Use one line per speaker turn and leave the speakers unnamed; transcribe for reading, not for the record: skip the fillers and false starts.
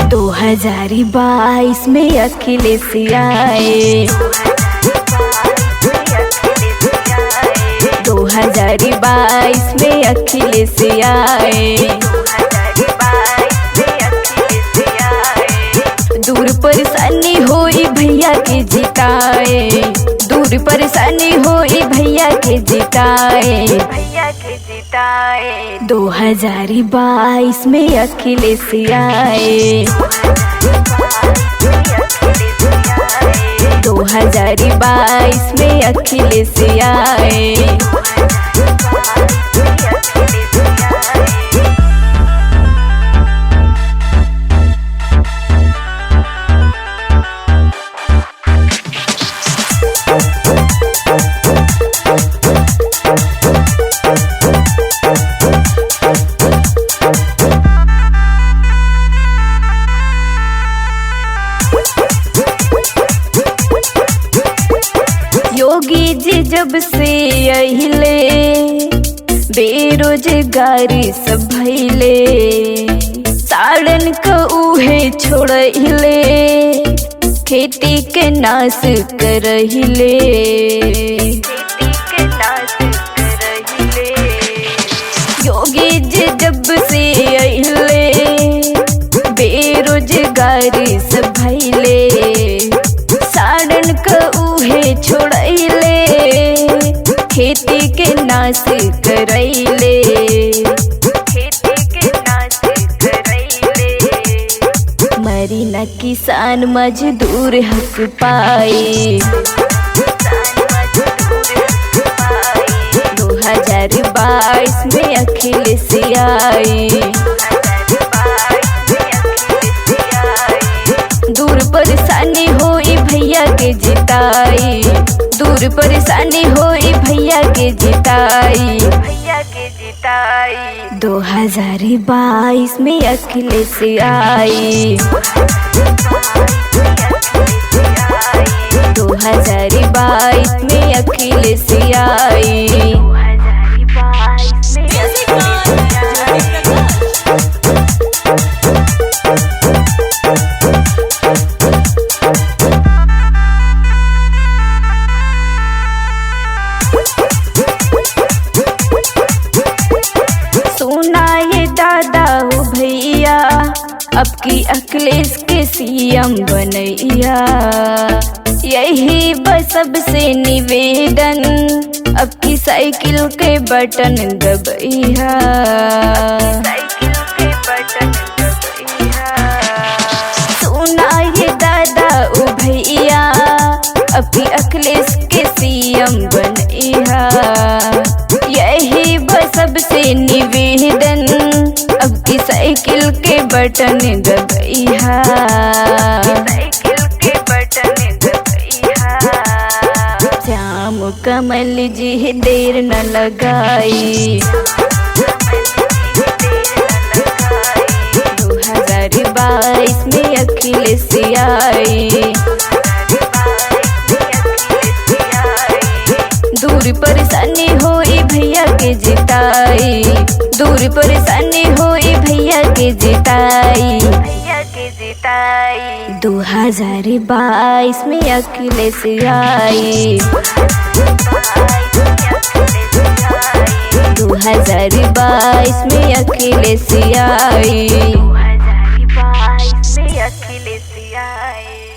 2022 में अखिलेश आए। 2022 में अखिलेश आए। दूर परेशानी होई भैया के जिताए। दूर परेशानी होई भैया के जिताए। 2022 में अखिलेश आए। 2022 में अखिलेश आए। योगी जी जब से अहिले बेरोजगारी सब भइले। साड़न क उहे छोड़हिले, खेती के नाश करहिले। योगी जी जब से अहिले बेरोजगारी सब भइले। साड़न क उहे छोड़ैले, खेती के नाश करैले। मरी न किसान मजदूर हक पाए। 2022 में अखिलेश आए। दूर परेशानी होई भैया के जिताई। दूर परेशानी होई भैया के जिताई। 2022 में अखिलेश आए। 2022 में अखिलेश आए। सुना ये दादा हो भैया, अब की अखिलेश के सीएम बनैया। यही बस सबसे निवेदन, अब की साइकिल के बटन दबैया। सुना ये दादा ओ भैया, अब की अखिलेश के सीएम बनैया। यही बस सबसे निवेदन, अब की साइकिल के बटन दबैया। श्याम कमल जी देर न लगाई। 2022 में अखिलेश आए। दूर परेशानी होई भैया के जिताई। दूर परेशानी होई भैया के जिताई। 2022 में अखिलेश आए। 2022 में अखिलेश आए। 2022 में अखिलेश आए।